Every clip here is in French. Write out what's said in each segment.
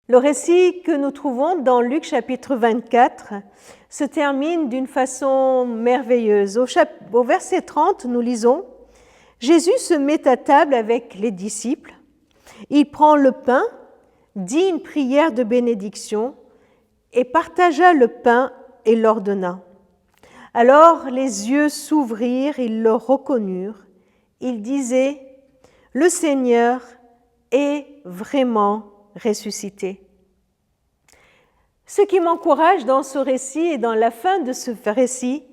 Le récit que nous trouvons dans Luc chapitre 24 se termine d'une façon merveilleuse. Au verset 30, nous lisons « Jésus se met à table avec les disciples, il prend le pain, dit une prière de bénédiction et partagea le pain et leur donna. Alors les yeux s'ouvrirent, ils le reconnurent. Il disait « Le Seigneur est vraiment ressuscité. » Ce qui m'encourage dans ce récit et dans la fin de ce récit,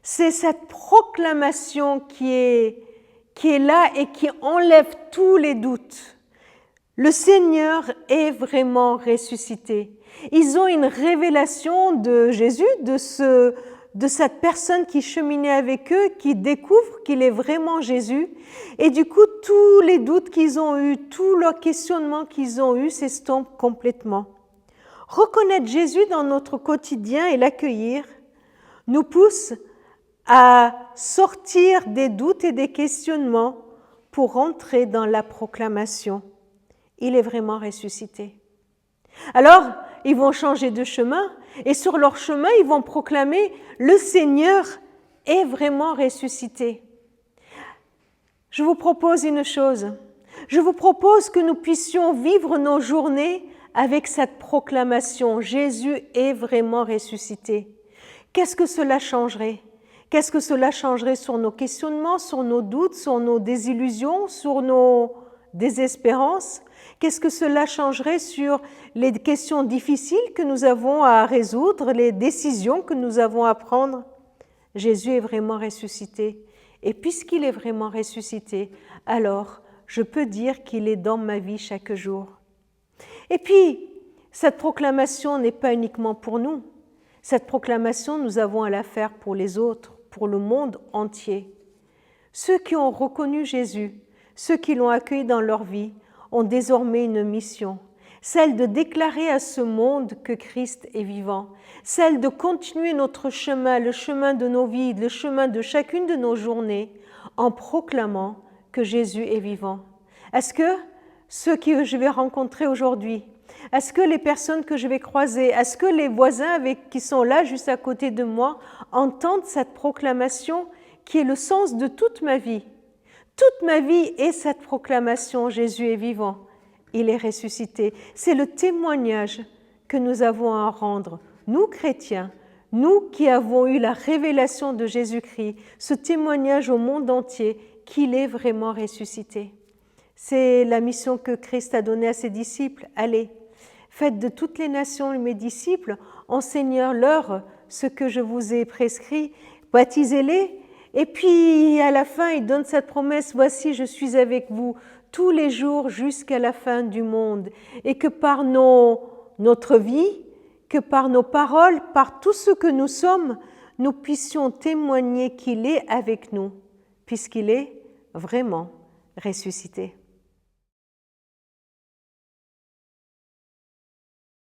c'est cette proclamation qui est là et qui enlève tous les doutes. Le Seigneur est vraiment ressuscité. Ils ont une révélation de Jésus, de cette personne qui cheminait avec eux, qui découvre qu'il est vraiment Jésus. Et du coup, tous les doutes qu'ils ont eus, tous leurs questionnements qu'ils ont eus s'estompent complètement. Reconnaître Jésus dans notre quotidien et l'accueillir nous pousse à sortir des doutes et des questionnements pour entrer dans la proclamation. Il est vraiment ressuscité. Alors, ils vont changer de chemin et sur leur chemin, ils vont proclamer « Le Seigneur est vraiment ressuscité ». Je vous propose une chose. Je vous propose que nous puissions vivre nos journées avec cette proclamation « Jésus est vraiment ressuscité ». Qu'est-ce que cela changerait? Qu'est-ce que cela changerait sur nos questionnements, sur nos doutes, sur nos désillusions, sur nos désespérances? Qu'est-ce que cela changerait sur les questions difficiles que nous avons à résoudre, les décisions que nous avons à prendre? Jésus est vraiment ressuscité. Et puisqu'il est vraiment ressuscité, alors je peux dire qu'il est dans ma vie chaque jour. Et puis, cette proclamation n'est pas uniquement pour nous. Cette proclamation, nous avons à la faire pour les autres, pour le monde entier. Ceux qui ont reconnu Jésus, ceux qui l'ont accueilli dans leur vie, ont désormais une mission, celle de déclarer à ce monde que Christ est vivant, celle de continuer notre chemin, le chemin de nos vies, le chemin de chacune de nos journées, en proclamant que Jésus est vivant. Est-ce que ceux que je vais rencontrer aujourd'hui, est-ce que les personnes que je vais croiser, est-ce que les voisins qui sont là juste à côté de moi entendent cette proclamation qui est le sens de toute ma vie? Toute ma vie est cette proclamation, Jésus est vivant, il est ressuscité. C'est le témoignage que nous avons à rendre, nous chrétiens, nous qui avons eu la révélation de Jésus-Christ, ce témoignage au monde entier qu'il est vraiment ressuscité. C'est la mission que Christ a donnée à ses disciples. Allez, faites de toutes les nations mes disciples, enseignez-leur ce que je vous ai prescrit, baptisez-les. Et puis à la fin, il donne cette promesse, voici, je suis avec vous tous les jours jusqu'à la fin du monde. Et que par notre vie, que par nos paroles, par tout ce que nous sommes, nous puissions témoigner qu'il est avec nous, puisqu'il est vraiment ressuscité.